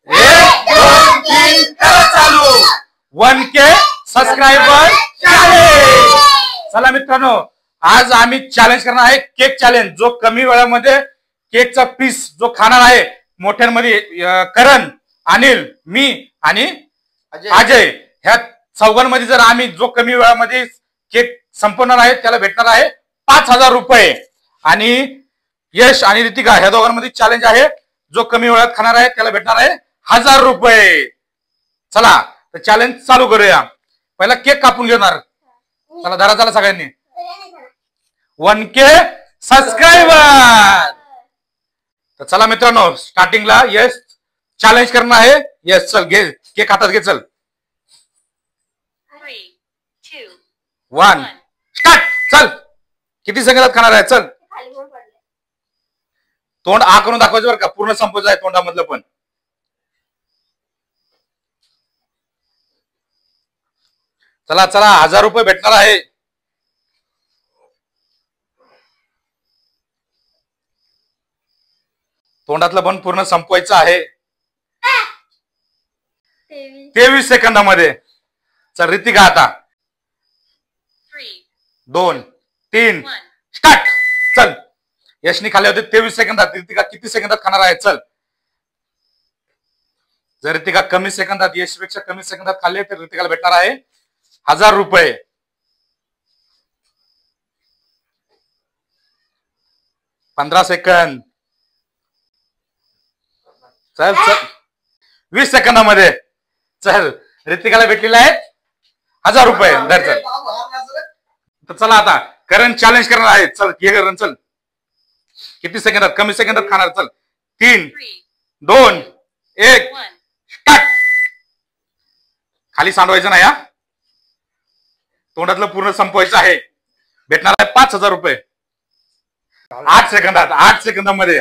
1 2 3 करा चालू 1K subscriber challenge. चला मित्रांनो, आज आम्ही चॅलेंज करणार आहे केक चॅलेंज। जो कमी वेळामध्ये केकचा पीस जो खाणार आहे, मोठ्यांमध्ये करण, अनिल, मी आणि अजय, ह्या चौघांमध्ये जर आम्ही जो कमी वेळामध्ये केक संपवणार आहे त्याला भेटणार आहे 5000 रुपये। आणि यश आणि रितिका ह्या दोघांमध्ये चॅलेंज आहे, जो कमी वेळात खाणार आहे त्याला भेटणार आहे 1000 रुपये। चला तर चॅलेंज चालू करूया। पहिला केक कापून घेणार। चला धरा, चला सगळ्यांनी 1K सबस्क्रायबर। तर चला मित्रांनो, स्टार्टिंगला यश चॅलेंज करणार आहे। यश चल घे केक हातात घे, चल 3 2 1 स्टार्ट। चल किती सेकंदात खाणार आहे? चल तोंड आ करून दाखवायचं बरं का, पूर्ण संपवायचं आहे तोंडामधलं पण। चला चला 1000 रुपये भेटणार आहे। तोंडातलं पण पूर्ण संपवायचं आहे 23 सेकंदामध्ये। चल रितिका आता 3 2 3 स्टार्ट। चल यशनी खाल्ले होते 23 सेकंदात, रितिका किती सेकंदात खाणार आहे? चल जर रितिका कमी सेकंदात, यशपेक्षा कमी सेकंदात खाल्ले तर रितिकाला भेटणार आहे 1000 रुपये। 15 सेकंद। चल चल 20 सेकंदामध्ये चल रितिकाला भेटलेला आहे 1000 रुपये। धर चल। तर चला आता करण चॅलेंज करणार आहे। चल ये करण, चल किती सेकंदात, कमी सेकंदात खाणार? चल 3 2 1 स्टार्ट। खाली सांडवायचं नाही हा, तोंडातलं पूर्ण संपवायचं आहे। भेटणार आहे 5000 रुपये 8 सेकंदात, 8 सेकंदामध्ये,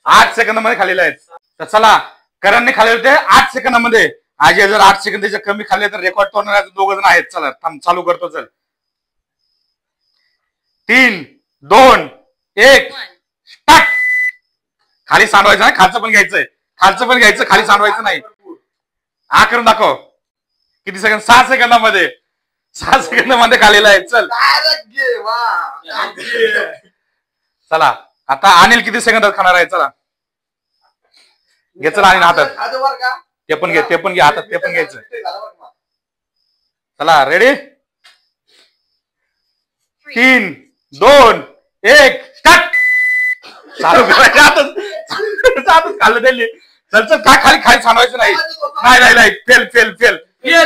8 सेकंदामध्ये खाल्लेले आहेत। तर चला करणने खाल्ले होते 8 सेकंदामध्ये। अजय जर 8 सेकंदाच्या कमी खाल्ले तर रेकॉर्ड तोडणारे दोघ जण आहेत। चला थांब, चालू करतो। चल 3 2 1 स्टार्ट। खाली सांडवायचं नाही, खालचं पण घ्यायचंय, खालचं पण घ्यायचं, खाली सांडवायचं नाही। हा करून दाखव किती सेकंद? 6 सेकंदामध्ये, 6 सेकंदामध्ये खाल्लेलं आहे। चल चला आता अनिल किती सेकंदात खाणार आहे? चला घे, चला अनिल हातात, ते पण घे, ते पण घे हातात, ते पण घ्यायचं। चला रेडी 3 2 1 स्टार्ट। चालू करायचं हातात खाल्लं त्यांनी। चल चल काय, खाली खाली सांडवायचं नाही, नाही नाही नाही, फेल फेल फेल।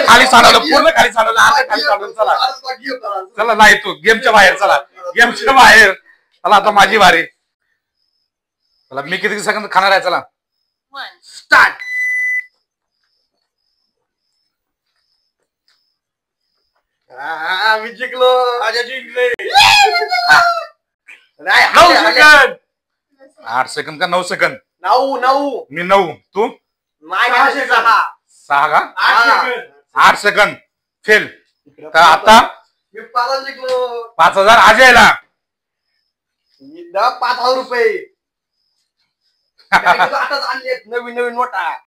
खाली सांडवलं, पूर्ण खाली सांडवलं, आता खाली सांडवलं। चला चला, नाही तू गेमच्या बाहेर, चला गेमच्या बाहेर। चला आता माझी बारी। चला मी किती सेकंद खाणार आहे? चला 1 स्टार्ट। मी जिंकलो, आजा जिंकले। 9 सेकंद, 8 सेकंद का 9 सेकंद? 9 मी 9, तू 6 का? 8 सेकंद फेल। तर आता मी 5 जिंकलो। 5000 अजयला। 5000 रुपये आताच आणले, नवीन नवीन नोटा।